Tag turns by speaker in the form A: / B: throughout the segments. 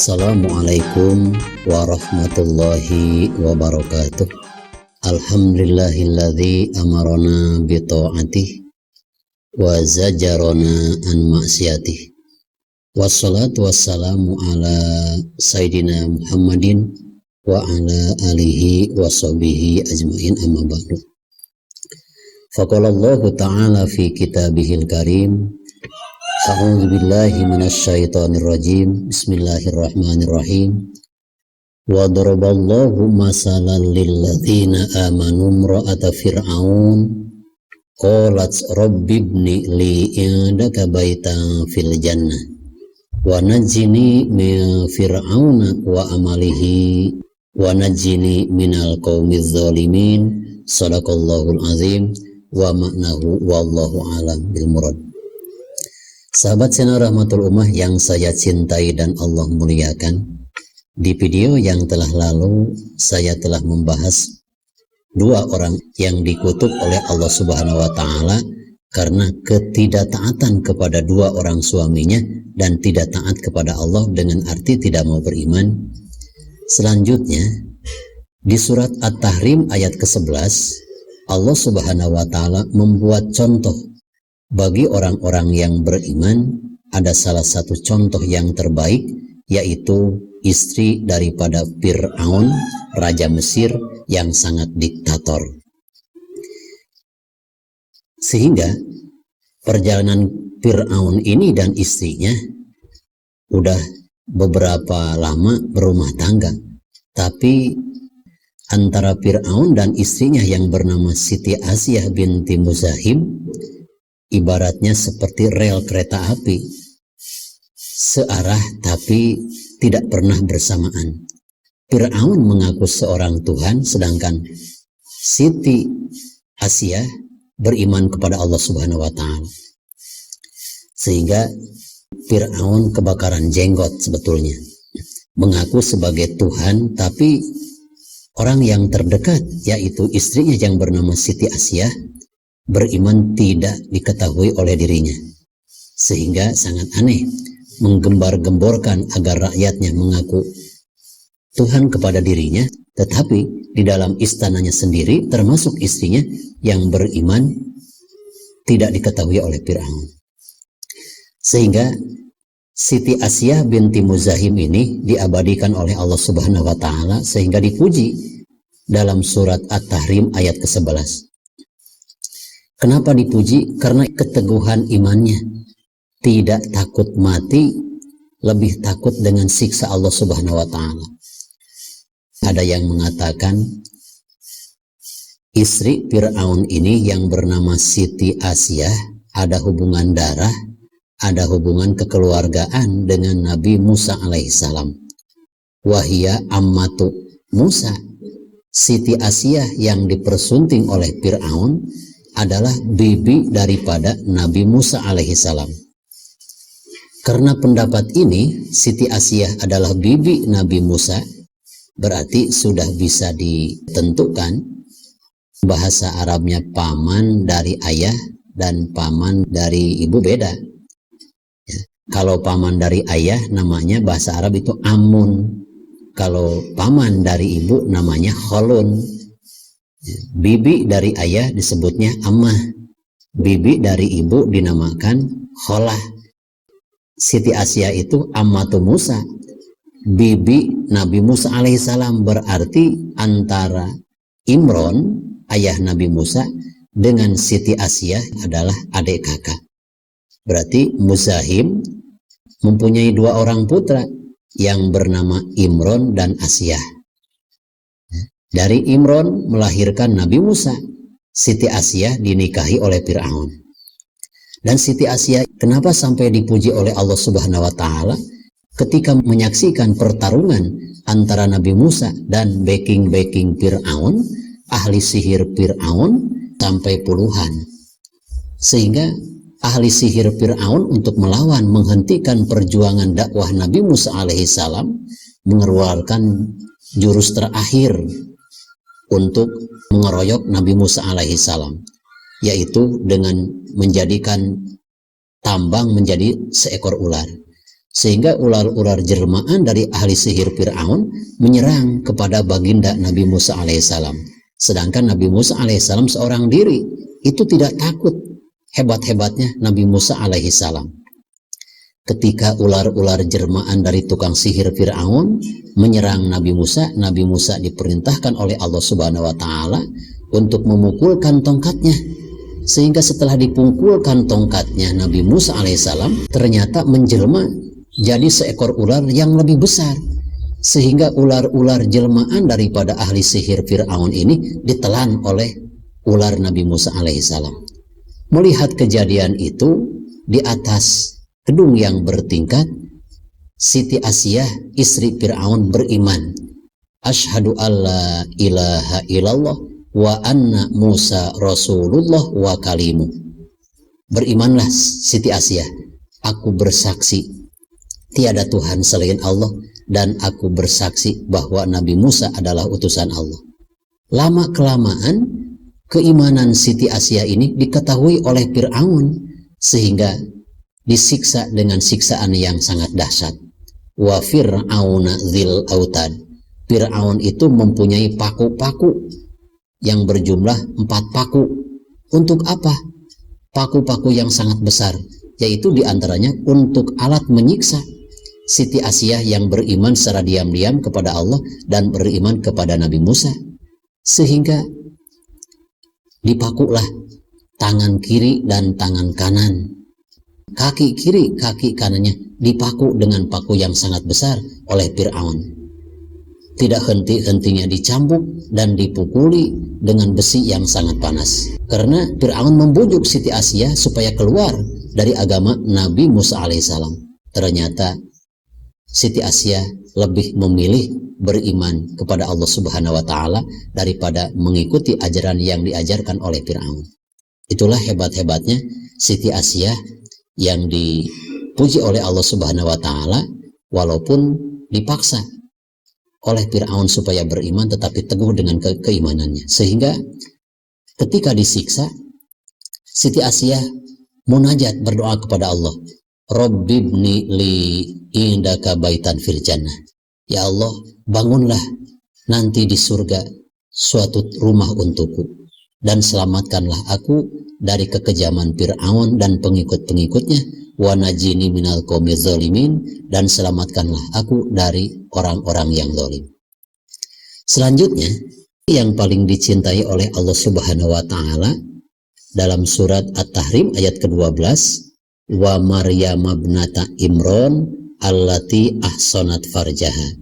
A: Assalamualaikum warahmatullahi wabarakatuh. Alhamdulillahilladzi amarona bita'atih wa zajarona an maksiatih. Wassalatu wassalamu ala sayyidina Muhammadin wa ala alihi wa sahbihi ajma'in, amma ba'du. Faqala Allahu ta'ala fi kitabihil karim, a'udzu billahi minasyaitonir rajim. Bismillahirrahmanirrahim. Wa daraballahu masalan lil ladzina amanu imra'ata fir'aun qalat rabbi ibni li indaka baitan fil jannah wa najjini min fir'auna wa amalihi wa najjini minal qaumiz zalimin. Shadaqallahul azim wa ma'nahu wallahu alam bil murad. Sahabat channel Rahmatul Ummah yang saya cintai dan Allah muliakan, di video yang telah lalu saya telah membahas dua orang yang dikutuk oleh Allah Subhanahu wa Ta'ala karena ketidaktaatan kepada dua orang suaminya dan tidak taat kepada Allah dengan arti tidak mau beriman. Selanjutnya di surat At-Tahrim ayat ke-11, Allah Subhanahu wa Ta'ala membuat contoh bagi orang-orang yang beriman. Ada salah satu contoh yang terbaik, yaitu istri daripada Fir'aun, raja Mesir yang sangat diktator. Sehingga perjalanan Fir'aun ini dan istrinya udah beberapa lama berumah tangga, tapi antara Fir'aun dan istrinya yang bernama Siti Asyah binti Muzahim ibaratnya seperti rel kereta api, searah tapi tidak pernah bersamaan. Fir'aun mengaku seorang Tuhan, sedangkan Siti Asyah beriman kepada Allah Subhanahu wa Ta'ala. Sehingga Fir'aun kebakaran jenggot sebetulnya, mengaku sebagai Tuhan, tapi orang yang terdekat, yaitu istrinya yang bernama Siti Asyah, beriman tidak diketahui oleh dirinya. Sehingga sangat aneh, menggembar-gemborkan agar rakyatnya mengaku Tuhan kepada dirinya, tetapi di dalam istananya sendiri termasuk istrinya yang beriman tidak diketahui oleh Fir'aun. Sehingga Siti Asyah binti Muzahim ini diabadikan oleh Allah Subhanahu wa Ta'ala sehingga dipuji dalam surat At-Tahrim ayat ke-11. Kenapa dipuji? Karena keteguhan imannya, tidak takut mati, lebih takut dengan siksa Allah Subhanahu wa Ta'ala. Ada yang mengatakan istri Fir'aun ini yang bernama Siti Asyah ada hubungan darah, ada hubungan kekeluargaan dengan Nabi Musa alaihissalam. Wahia ammatu Musa. Siti Asyah yang dipersunting oleh Fir'aun adalah bibi daripada Nabi Musa alaihissalam. Karena pendapat ini Siti Asyah adalah bibi Nabi Musa, berarti sudah bisa ditentukan bahasa Arabnya paman dari ayah dan paman dari ibu beda. Ya, kalau paman dari ayah namanya bahasa Arab itu amun, kalau paman dari ibu namanya kholun. Bibi dari ayah disebutnya ammah, bibi dari ibu dinamakan kholah. Siti Asyah itu ammatu Musa, bibi Nabi Musa alaihissalam, berarti antara Imron ayah Nabi Musa dengan Siti Asyah adalah adik kakak. Berarti Muzahim mempunyai dua orang putra yang bernama Imron dan Asyah. Dari Imron melahirkan Nabi Musa. Siti Asyah dinikahi oleh Fir'aun. Dan Siti Asyah kenapa sampai dipuji oleh Allah Subhanahu wa Ta'ala? Ketika menyaksikan pertarungan antara Nabi Musa dan backing Fir'aun, ahli sihir Fir'aun sampai puluhan. Sehingga ahli sihir Fir'aun untuk melawan, menghentikan perjuangan dakwah Nabi Musa alaihissalam, mengeluarkan jurus terakhir untuk mengeroyok Nabi Musa alaihissalam, yaitu dengan menjadikan tambang menjadi seekor ular. sehingga ular-ular jelmaan dari ahli sihir Fir'aun menyerang kepada baginda Nabi Musa alaihissalam. Sedangkan Nabi Musa alaihissalam seorang diri, itu tidak takut hebat-hebatnya Nabi Musa alaihissalam. Ketika ular-ular jelmaan dari tukang sihir Fir'aun menyerang Nabi Musa diperintahkan oleh Allah Subhanahu wa Ta'ala untuk memukulkan tongkatnya. Sehingga setelah dipukulkan tongkatnya, Nabi Musa alaihissalam ternyata menjelma jadi seekor ular yang lebih besar, sehingga ular-ular jelmaan daripada ahli sihir Fir'aun ini ditelan oleh ular Nabi Musa alaihissalam. Melihat kejadian itu, di atas gedung yang bertingkat, Siti Asiyah istri Fir'aun beriman, asyhadu alla ilaha illallah wa anna Musa rasulullah wa kalimu. Berimanlah Siti Asiyah, aku bersaksi tiada Tuhan selain Allah, dan aku bersaksi bahwa Nabi Musa adalah utusan Allah. Lama-kelamaan keimanan Siti Asiyah ini diketahui oleh Fir'aun, sehingga disiksa dengan siksaan yang sangat dahsyat. Wa fir'auna dzil autad. Fir'aun itu mempunyai paku-paku yang berjumlah 4 paku. Untuk apa? Paku-paku yang sangat besar, yaitu diantaranya untuk alat menyiksa Siti Asiyah yang beriman secara diam-diam kepada Allah dan beriman kepada Nabi Musa, sehingga dipakulah tangan kiri dan tangan kanan, kaki kiri, kaki kanannya dipaku dengan paku yang sangat besar oleh Fir'aun. Tidak henti-hentinya dicambuk dan dipukuli dengan besi yang sangat panas, karena Fir'aun membujuk Siti Asiyah supaya keluar dari agama Nabi Musa alaihissalam. Ternyata Siti Asiyah lebih memilih beriman kepada Allah Subhanahu wa Ta'ala daripada mengikuti ajaran yang diajarkan oleh Fir'aun. Itulah hebat-hebatnya Siti Asiyah yang dipuji oleh Allah Subhanahu wa Ta'ala, walaupun dipaksa oleh Fir'aun supaya beriman, tetapi teguh dengan keimanannya. Sehingga ketika disiksa, Siti Asiyah munajat, berdoa kepada Allah, Rabbibni li indaka baitan fil jannah. Ya Allah, bangunlah nanti di surga suatu rumah untukku, dan selamatkanlah aku dari kekejaman Fir'aun dan pengikut-pengikutnya, wa najini minal qaumiz zalimin, dan selamatkanlah aku dari orang-orang yang zalim. Selanjutnya, yang paling dicintai oleh Allah Subhanahu wa Ta'ala dalam surat At-Tahrim ayat ke-12, wa Maryam ibnata Imran allati ahsanat farjaha,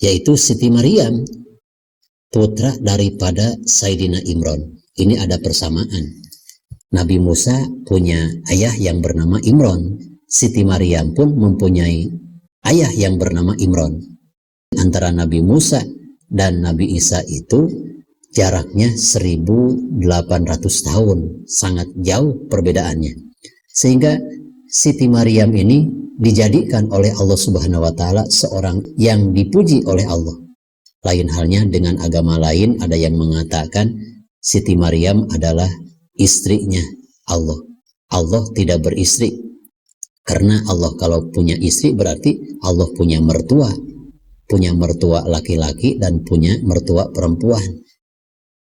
A: yaitu Siti Maryam, putra daripada Sayyidina Imran. Ini ada persamaan. Nabi Musa punya ayah yang bernama Imran, Siti Maryam pun mempunyai ayah yang bernama Imran. Antara Nabi Musa dan Nabi Isa itu jaraknya 1800 tahun, sangat jauh perbedaannya. Sehingga Siti Maryam ini dijadikan oleh Allah Subhanahu wa Ta'ala seorang yang dipuji oleh Allah. Lain halnya dengan agama lain, ada yang mengatakan Siti Maryam adalah istrinya Allah. Allah tidak beristri, karena Allah kalau punya istri berarti Allah punya mertua laki-laki dan punya mertua perempuan.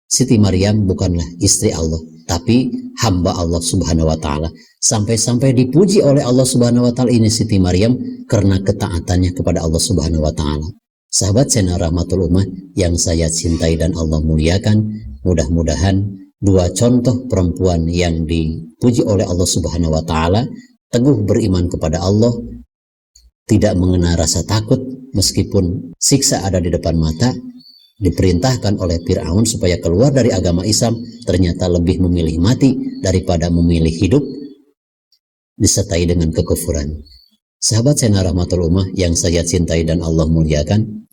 A: Siti Maryam bukanlah istri Allah, tapi hamba Allah Subhanahu wa Ta'ala. Sampai-sampai dipuji oleh Allah Subhanahu wa Ta'ala ini Siti Maryam karena ketaatannya kepada Allah Subhanahu wa Ta'ala. Sahabat channel Rahmatul Ummah yang saya cintai dan Allah muliakan, mudah-mudahan dua contoh perempuan yang dipuji oleh Allah Subhanahu wa Ta'ala, teguh beriman kepada Allah, tidak mengenal rasa takut meskipun siksa ada di depan mata, diperintahkan oleh Fir'aun supaya keluar dari agama Islam, ternyata lebih memilih mati daripada memilih hidup disertai dengan kekufuran. Sahabat channel Rahmatul Ummah yang saya cintai dan Allah muliakan,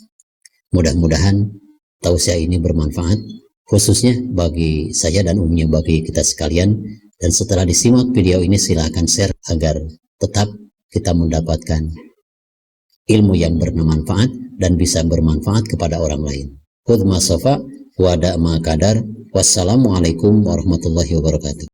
A: mudah-mudahan tausiah ini bermanfaat, khususnya bagi saya dan umumnya bagi kita sekalian. Dan setelah disimak video ini, silahkan share agar tetap kita mendapatkan ilmu yang bermanfaat dan bisa bermanfaat kepada orang lain. Khudh ma safa wa da' ma qadar. Wassalamualaikum warahmatullahi wabarakatuh.